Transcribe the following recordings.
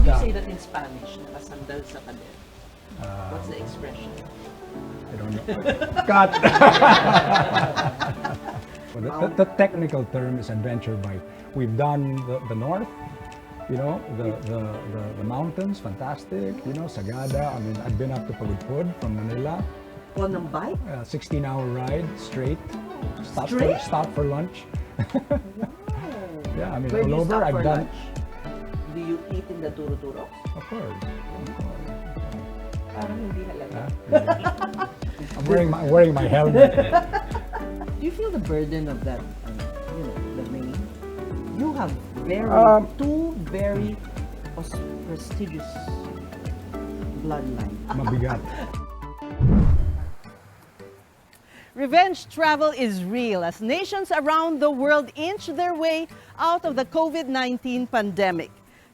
do you say that in Spanish? Nakasandal sa pader. What's the expression? I don't know. Cut! Well, the technical term is adventure bike. We've done the north, you know, the mountains, fantastic, you know, Sagada. I mean, I've been up to Pagudpud from Manila. On ng bike? 16-hour ride, straight. Straight? Stop for lunch. Wow. Yeah, I mean, Where do you all over stop I've for done. lunch? Do you eat in the turo-turo? Of course. Parang hindi halata. I'm wearing my helmet. Do you feel the burden of that, you know, the name? You have two very prestigious bloodlines. Mabigat. Revenge travel is real as nations around the world inch their way out of the COVID-19 pandemic.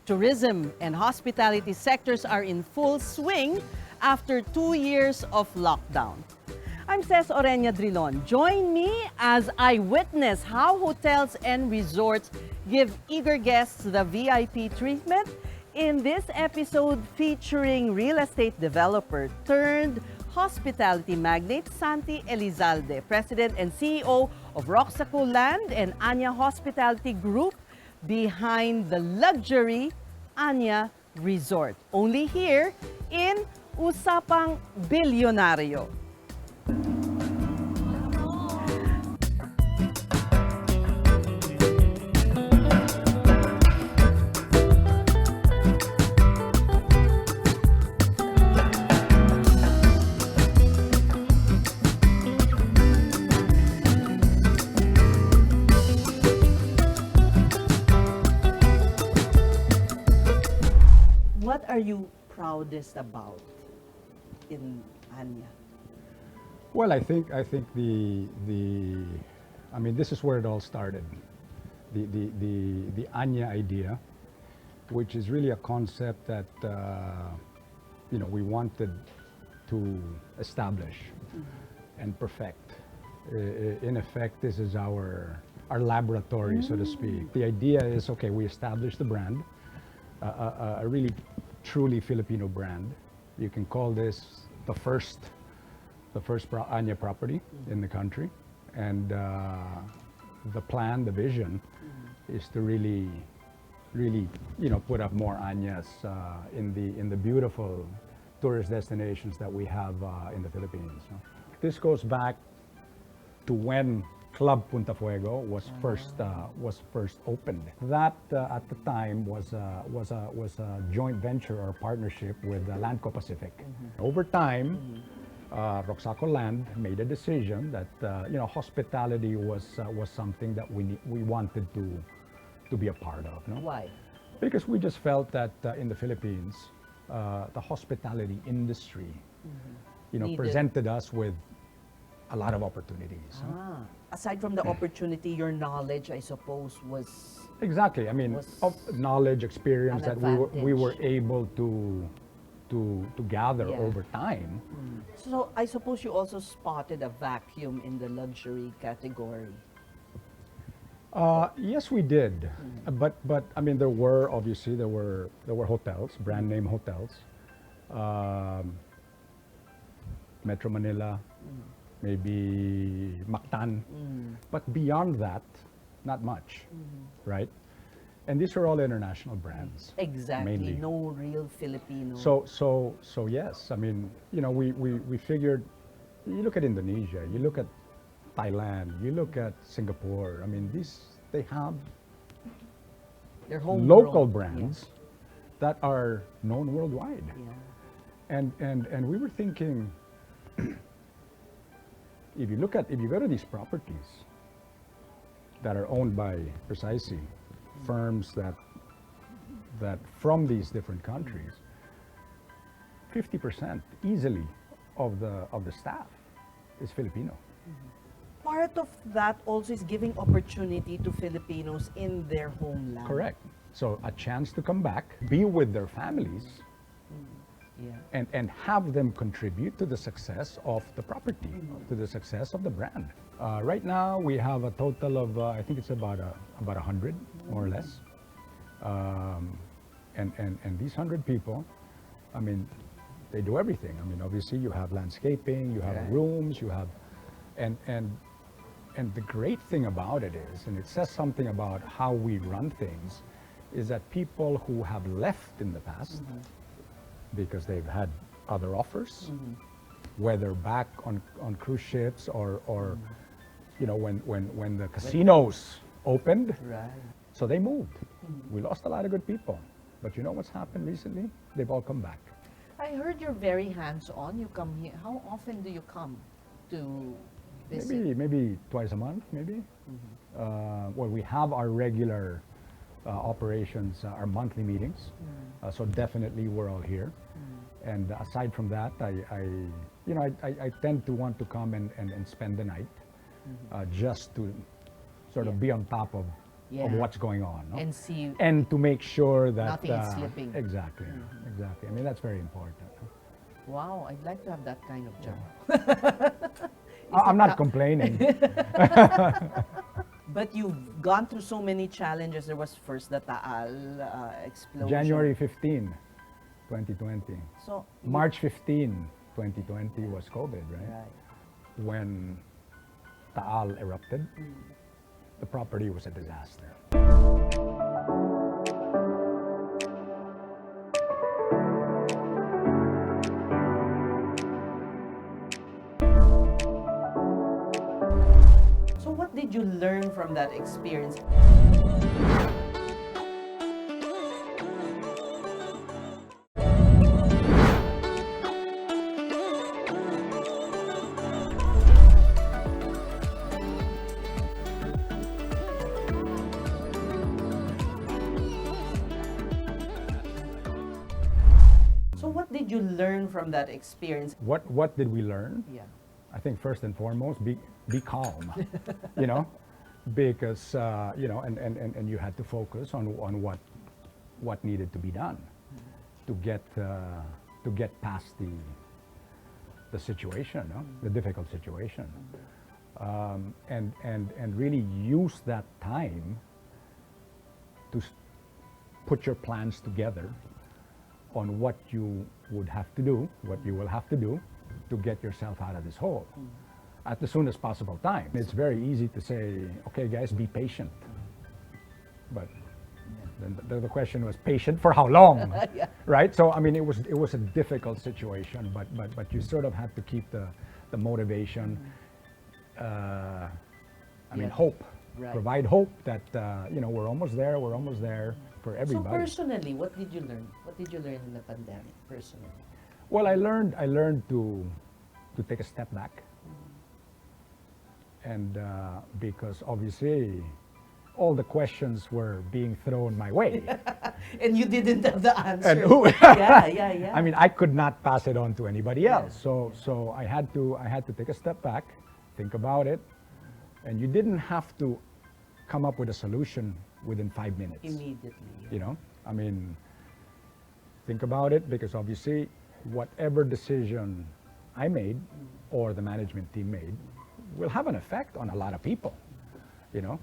Tourism and hospitality sectors are in full swing after 2 years of lockdown. I'm Ces Orenia Drilon. Join me as I witness how hotels and resorts give eager guests the VIP treatment in this episode featuring real estate developer turned hospitality magnate Santi Elizalde, President and CEO of Roxaco Land and Anya Hospitality Group, behind the luxury Anya Resort. Only here in Usapang Bilyonaryo. What are you proudest about in Anya? Well, I think I mean, this is where it all started. The Anya idea, which is really a concept that you know, we wanted to establish and perfect. In effect, this is our laboratory, so to speak. The idea is, okay, we establish the brand, a really truly Filipino brand. You can call this the first Anya property in the country, and the plan, the vision, is to really, you know, put up more Anyas in the beautiful tourist destinations that we have in the Philippines. This goes back to when Club Punta Fuego was first opened. That at the time was a joint venture or partnership with Landco Pacific. Over time, Roxaco Land made a decision that you know, hospitality was something that we wanted to be a part of. No? Why? Because we just felt that in the Philippines, the hospitality industry, you know, presented us with a lot of opportunities. Aside from the opportunity, your knowledge, I suppose, was... Exactly. I mean, of knowledge, experience that we were able to gather over time. So I suppose you also spotted a vacuum in the luxury category. Yes, we did. But I mean, there were hotels, brand name hotels, Metro Manila, maybe Mactan, but beyond that, not much, right? And these are all international brands. Exactly, mainly. no real Filipino. So yes, I mean, you know, we figured, you look at Indonesia, you look at Thailand, you look at Singapore, I mean, they have They're homegrown. local brands that are known worldwide. Yeah. And we were thinking, if you go to these properties that are owned by precisely firms that from these different countries, 50% easily of the staff is Filipino. Part of that also is giving opportunity to Filipinos in their homeland. Correct. So a chance to come back, be with their families, and have them contribute to the success of the property, to the success of the brand. Right now, we have a total of, I think it's about 100, more or less. And these 100 people, I mean, they do everything. I mean, obviously you have landscaping, you have Right. rooms, you have, and the great thing about it is, and it says something about how we run things, is that people who have left in the past because they've had other offers, whether back on cruise ships or you know, when the casinos opened, Right. so they moved. We lost a lot of good people. But you know what's happened recently? They've all come back. I heard you're very hands-on. You come here. How often do you come to visit? Maybe twice a month, maybe. Well, we have our regular operations, our monthly meetings. So definitely we're all here. And aside from that, I tend to want to come and spend the night just to sort of Yeah. be on top of Yeah. what's going on. No? And see And to make sure that nothing is slipping. Exactly, exactly. I mean, that's very important. Wow, I'd like to have that kind of job. I'm not complaining. But you've gone through so many challenges. There was first the Taal explosion. January 15, 2020. So March 15, 2020 was COVID, right? Right. When Taal erupted, the property was a disaster. So what did you learn from that experience? So what did you learn from that experience? What did we learn? Yeah. I think first and foremost, be calm, you know, because you know, and you had to focus on what needed to be done to get past the situation, no? The difficult situation, and really use that time to put your plans together on what you would have to do, what you will have to do to get yourself out of this hole at the soonest possible time. It's very easy to say, okay guys, be patient. But then the question was, patient for how long? Yeah. Right? So I mean, it was a difficult situation, but you sort of had to keep the motivation. I mean, Yeah. hope. Right. Provide hope that you know, we're almost there for So everybody. personally, what did you learn? What did you learn in the pandemic, personally? Well, I learned to take a step back, and because obviously all the questions were being thrown my way, And you didn't have the answer. and who, yeah. I mean, I could not pass it on to anybody else. Yeah. So I had to take a step back, think about it, and you didn't have to come up with a solution within 5 minutes. Immediately. You know, I mean, think about it, because obviously whatever decision I made or the management team made will have an effect on a lot of people, you know.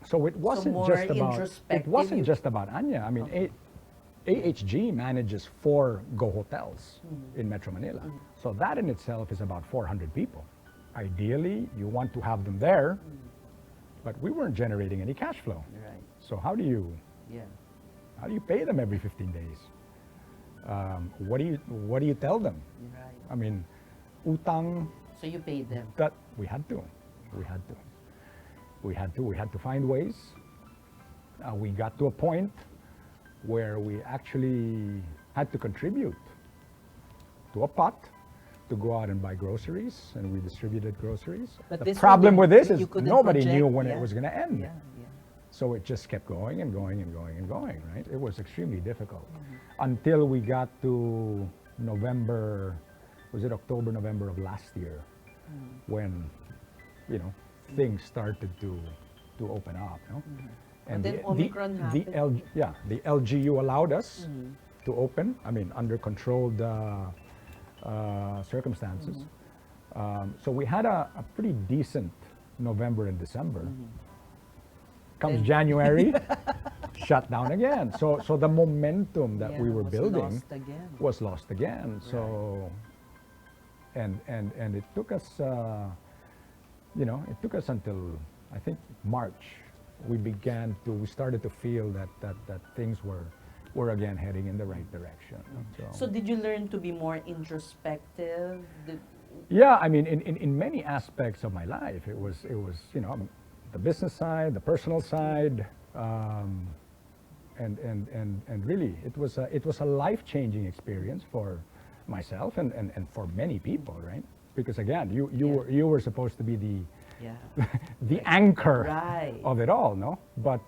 So it wasn't more just about introspective. Anya. I mean, AHG manages 4 Go hotels in Metro Manila. So that in itself is about 400 people. Ideally, you want to have them there, but we weren't generating any cash flow. Right. So how do you pay them every 15 days? What do you tell them? Right. I mean, utang, So you paid them. that we had to find ways. We got to a point where we actually had to contribute to a pot to go out and buy groceries, and we distributed groceries. But The this problem one, with this you is couldn't nobody project, knew when yeah. it was going to end. Yeah. So it just kept going and going and going and going, right? It was extremely difficult until we got to November, was it October, November of last year, when, you know, things started to open up, no? But then Omicron happened. The LGU allowed us to open, I mean, under controlled circumstances. So we had a pretty decent November and December. Comes Then- January, shut down again. So the momentum that we were was building lost again. was lost again. So, and it took us, it took us until I think March. We started to feel that things were again heading in the right direction. So did you learn to be more introspective? Yeah, I mean, in many aspects of my life, it was the business side, the personal side, and really it was a life-changing experience for myself and for many people, right? Because again, you were supposed to be the the anchor Right. of it all, no? But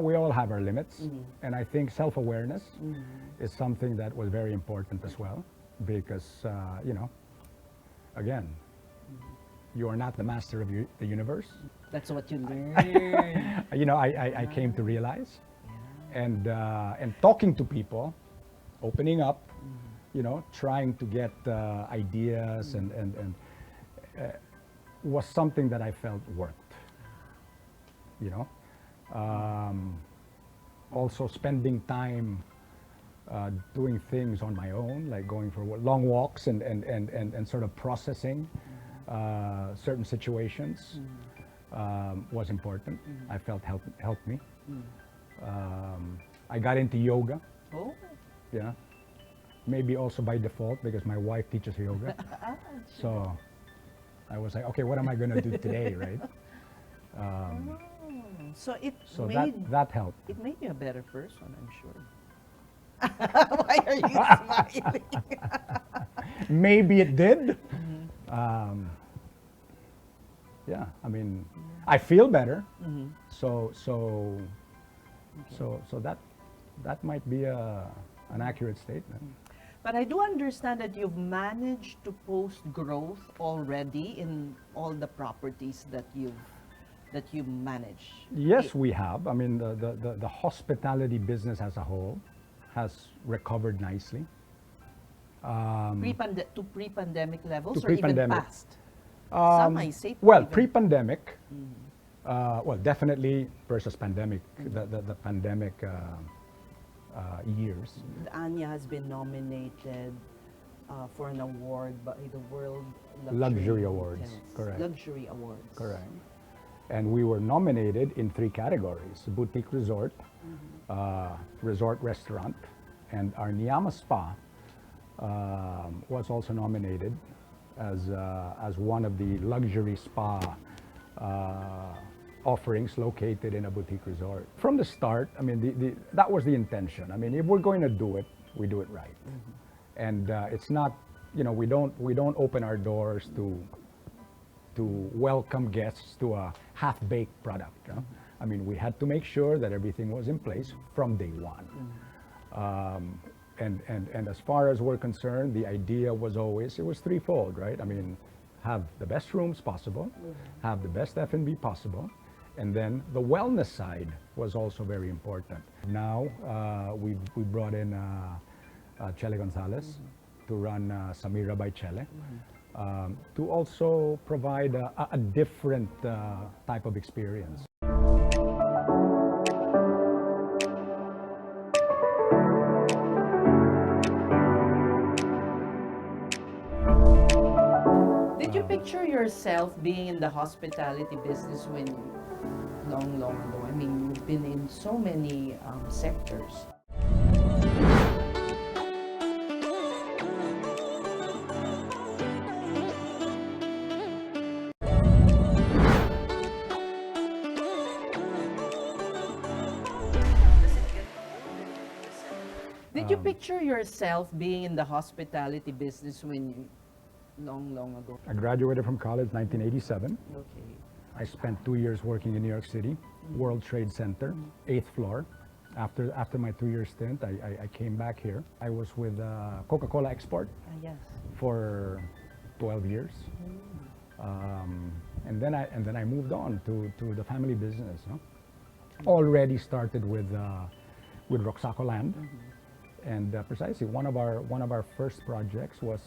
we all have our limits, and I think self-awareness is something that was very important as well, because again, you are not the master of the universe. That's what you learned. I came to realize, and talking to people, opening up, trying to get ideas and was something that I felt worked. Also spending time doing things on my own, like going for long walks and sort of processing certain situations was important. I felt helped me. I got into yoga. Oh. Yeah. Maybe also by default because my wife teaches yoga. So I was like, okay, what am I going to do today, right? So So that helped. it made you a better person, I'm sure. Why are you smiling? Maybe it did. Yeah, I mean, I feel better. So that might be an accurate statement. But I do understand that you've managed to post growth already in all the properties that you manage. Yes, we have. I mean, the hospitality business as a whole has recovered nicely. To pre-pandemic levels To or even pre-pandemic. past? Some I say Well, even- pre-pandemic, definitely versus pandemic, the pandemic years. Anya has been nominated for an award by the World Luxury Awards, Hotels. correct. Luxury Awards. Correct. And we were nominated in 3 categories: boutique resort, resort restaurant, and our Niyama Spa was also nominated as one of the luxury spa offerings located in a boutique resort. From the start, I mean, that was the intention. I mean, if we're going to do it, we do it right. And it's not, we don't open our doors to welcome guests to a half-baked product. I mean, we had to make sure that everything was in place from day one. And as far as we're concerned, the idea was always, it was threefold, right? I mean, have the best rooms possible, have the best F&B possible, and then the wellness side was also very important. Now we brought in Chele Gonzalez to run Samira by Chele, to also provide a different type of experience. Did you picture yourself being in the hospitality business when long ago? I mean, you've been in so many sectors. Did you picture yourself being in the hospitality business when you long ago? I graduated from college 1987. Okay. I spent 2 years working in New York City, World Trade Center, 8th floor. After my 2-year stint, I came back here. I was with Coca-Cola Export Yes. for 12 years. And then I moved on to the family business. No? Already started with Roxaco Land. And precisely one of our first projects was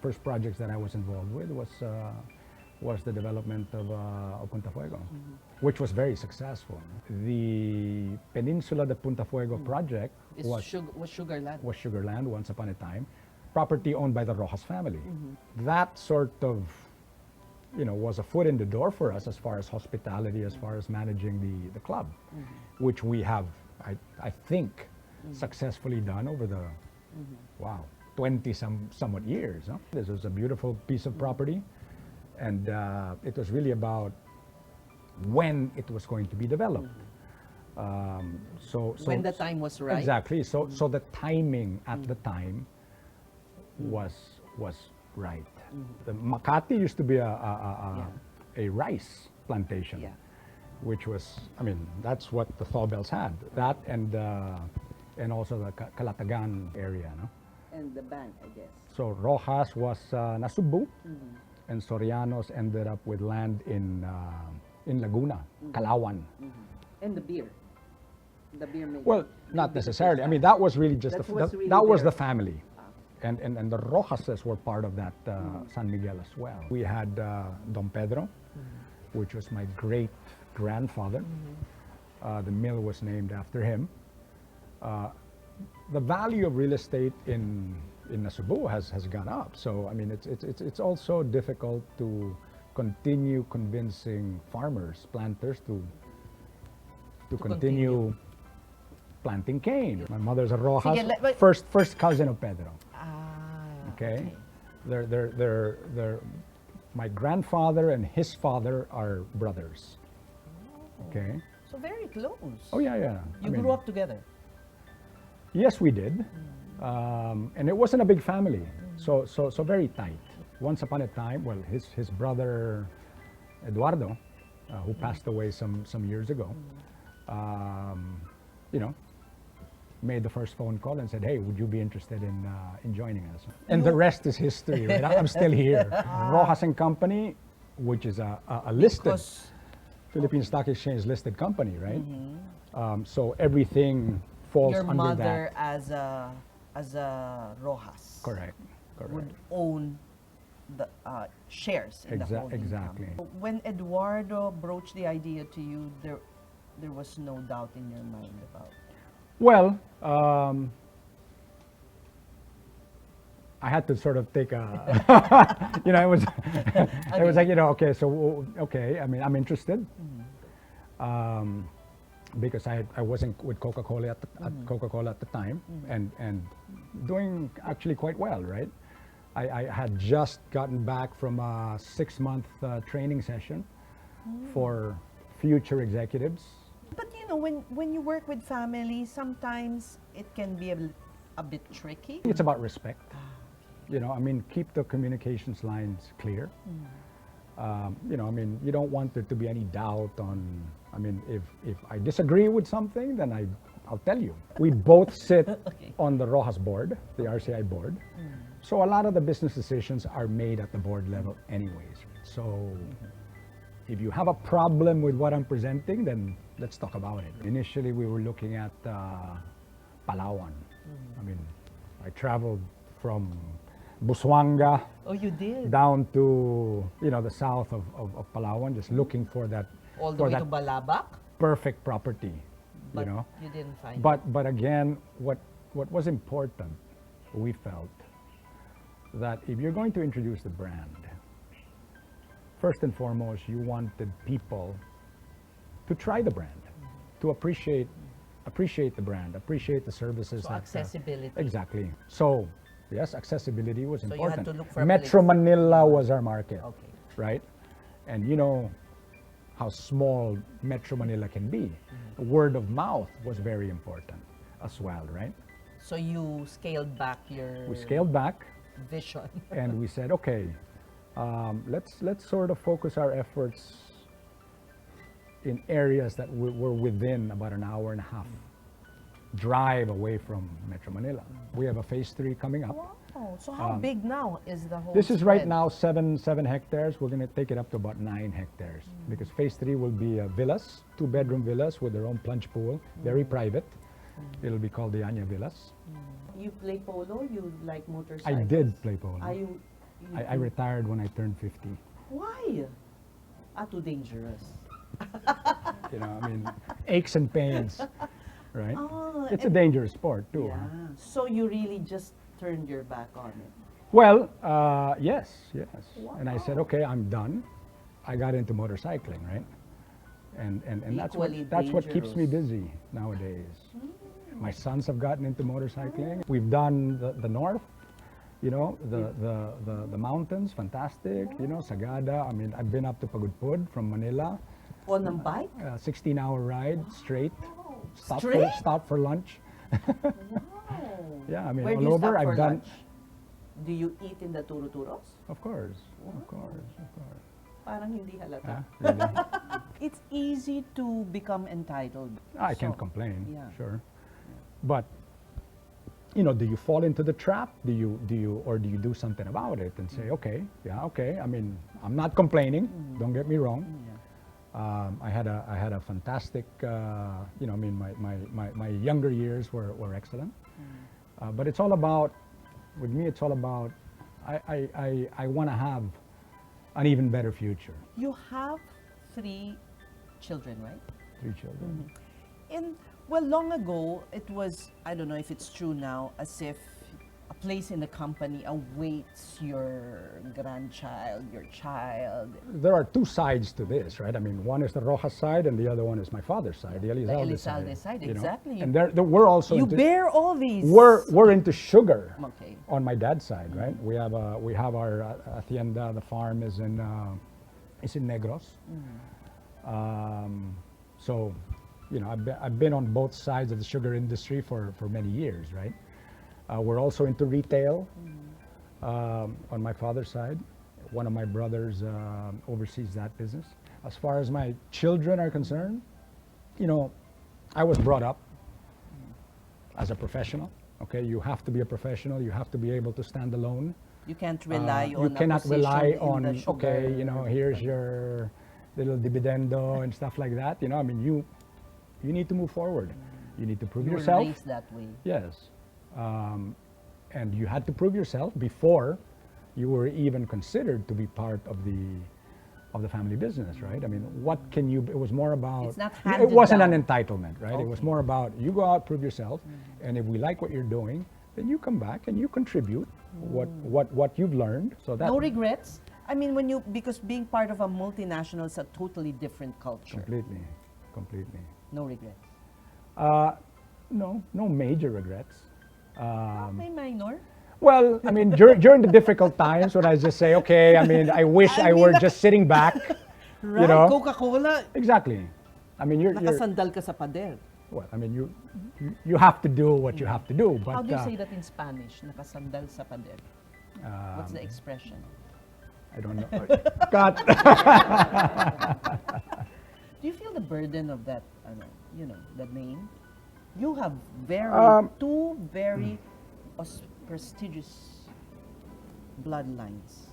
first projects that I was involved with was was the development of Punta Fuego, which was very successful. The Peninsula de Punta Fuego project was Sugarland. Sugarland once upon a time, property owned by the Rojas family. That sort of, was a foot in the door for us as far as hospitality, as far as managing the club, which we have, I think, successfully done over the, 20 somewhat years. Huh? This was a beautiful piece of property, and it was really about when it was going to be developed. So When the time was right. Exactly. So the timing at the time was right. The Makati used to be a rice plantation, which was, that's what the Thobels had. That and also the Calatagan area, no? And the bank, I guess. So Rojas was Nasubu, and Sorianos ended up with land in Laguna, Calauan. And the beer. The beer making. Well, not necessarily. That was really just that was the family. And the Rojases were part of that San Miguel as well. We had Don Pedro, which was my great grandfather. The mill was named after him. The value of real estate in Nasubu has gone up. So it's also difficult to continue convincing farmers, planters to continue planting cane. My mother's a Rojas, Sige, first cousin of Pedro. Okay. They're my grandfather and his father are brothers. Okay. So very close. Oh yeah. You grew up together. Yes, we did. And it wasn't a big family, so very tight. Once upon a time, well, his brother Eduardo, who passed away some years ago, made the first phone call and said, "Hey, would you be interested in joining us?" And the rest is history, right? I'm still here. Rojas and Company, which is a listed Philippine Stock Exchange listed company, right? So everything falls Your under mother that. as a Rojas. Correct. Would own the shares in the holding Exactly. company. When Eduardo broached the idea to you, there was no doubt in your mind about it. Well, I had to sort of take a, it was, it was like, okay, so, okay, I'm interested. Because I wasn't with Coca-Cola at the time, and doing actually quite well, right? I had just gotten back from a 6-month training session for future executives. But when you work with family, sometimes it can be a bit tricky. It's about respect. Keep the communications lines clear. You don't want there to be any doubt on, if I disagree with something, then I'll tell you. We both sit on the Rojas board, the RCI board. So a lot of the business decisions are made at the board level anyways. So if you have a problem with what I'm presenting, then let's talk about it. Initially, we were looking at Palawan. I traveled from Busuanga. Oh, you did? Down to, the south of Palawan, just looking for that. All the way to Balabac? Perfect property, But you didn't find it. But again, what was important, we felt, that if you're going to introduce the brand, first and foremost, you wanted people to try the brand, to appreciate the brand, appreciate the services. So accessibility. Exactly. So, yes, accessibility was So important. you had to look for a Metro place. Manila was our market, Okay. right? And you know how small Metro Manila can be. Word of mouth was very important as well, right? So you scaled back your We scaled back vision. and we said, okay, let's sort of focus our efforts in areas that were within about an hour and a half drive away from Metro Manila. We have a phase 3 coming up. Wow. So how big now is the whole This is right spread? now 7 hectares. We're going to take it up to about 9 hectares because phase 3 will be villas, 2-bedroom villas with their own plunge pool, very private. It'll be called the Anya Villas. You play polo? You like I motorcycles? did play polo. Are you I retired when I turned 50. Why? Too dangerous. You know, I mean, aches and pains, right? Oh, It's a dangerous sport too. Yeah. Huh? So you really just turned your back on it. Well, yes. And I said, Wow. okay, I'm done. I got into motorcycling, right? And Equally that's what keeps me dangerous. busy nowadays. My sons have gotten into motorcycling. We've done the north, you know, the mountains, fantastic. You know, Sagada. I mean, I've been up to Pagudpud from Manila. On a bike? 16-hour ride straight. Straight? Stop for lunch. Wow. Yeah, I mean, Where do all you over. stop for I've done. lunch? Do you eat in the turuturos? Of course, of course, of course. Parang hindi halata. Yeah, really. It's easy to become entitled. I So, can't complain. yeah. Sure, but you know, do you fall into the trap? Do you or do you do something about it and say, okay, yeah, okay. I mean, I'm not complaining. Don't get me wrong. Yeah. I had a fantastic, you know, I mean, my younger years were excellent. But it's all about, with me, it's all about, I want to have an even better future. You have 3 children, right? 3 children. And well, long ago, it was, I don't know if it's true now, as if a place in the company awaits your grandchild, your child. There are 2 sides to this, right? I mean, one is the Rojas side, and the other one is my father's side, the Elizalde Elizalde side, you know? exactly. And we're also You into, bear all these. we're into sugar. Okay. On my dad's side, right? We have our hacienda. The farm is in Negros. So, you know, I've been on both sides of the sugar industry for many years, right? We're also into retail on my father's side. One of my brothers oversees that business. As far as my children are concerned, you know, I was brought up as a professional. Okay, you have to be a professional. You have to be able to stand alone. You can't rely on. You a cannot position rely in on, the sugar. okay, you know, here's your little dividendo and stuff like that. You know, I mean, you need to move forward. You need to prove You were yourself. raised that way. Yes. And you had to prove yourself before you were even considered to be part of the family business, right? I mean, what can you, it was more about, It's not it handed wasn't down. an entitlement, right? It was Okay. more about you go out, prove yourself, and if we like what you're doing, then you come back and you contribute what you've learned. So that No regrets? I mean, when you, because being part of a multinational is a totally different culture. completely. No regrets. No major regrets. May minor. Well, I mean, during the difficult times when I just say, okay, I mean, I wish I were just sitting back, Right, you know. Coca-Cola, Exactly. I mean, you're nakasandal ka sa pader. well, I mean, you have to do what you have to do, but How do you say that in Spanish? Nakasandal sa pader. What's the expression? I don't know. God. Do you feel the burden of that, you know, the name? You have two very prestigious bloodlines.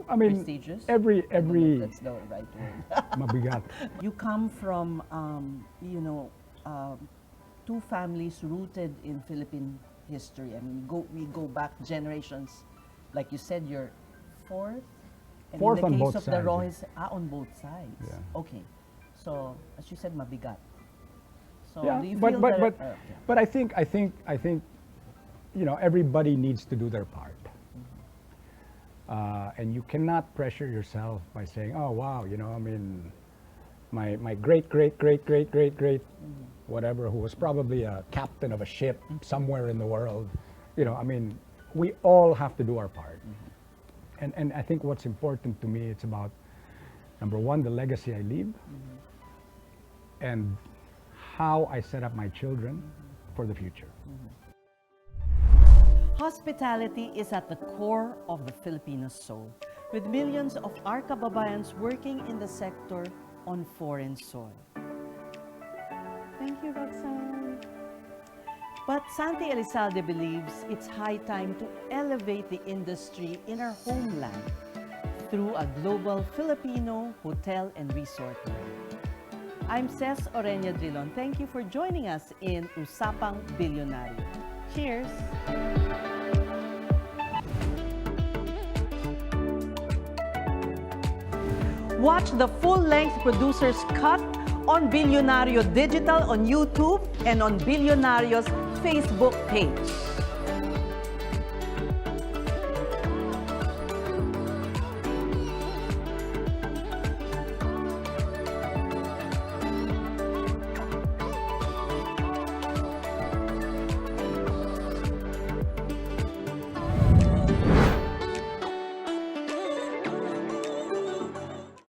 I mean, Prestigious? every I don't know if that's the right word. mabigat. You come from, you know, 2 families rooted in Philippine history. I mean, we go back generations. Like you said, you're 4th. And Fourth in on the both case of sides, the yeah. Rojas, on both sides. Yeah. Okay. So, as you said, mabigat. So, Yeah, do you but feel but that, but but I think you know, everybody needs to do their part. And you cannot pressure yourself by saying, oh wow, you know, I mean, my great whatever, who was probably a captain of a ship somewhere in the world, you know, I mean, we all have to do our part. And I think what's important to me, it's about, number 1, the legacy I leave, and how I set up my children for the future. Hospitality is at the core of the Filipino soul, with millions of our kababayans working in the sector on foreign soil. Thank you, Roxanne. But Santi Elizalde believes it's high time to elevate the industry in our homeland through a global Filipino hotel and resort brand. I'm Ces Orenia Drilon. Thank you for joining us in Usapang Bilyonaryo. Cheers! Watch the full-length producer's cut on Bilyonaryo Digital on YouTube and on Bilyonaryo's Facebook page.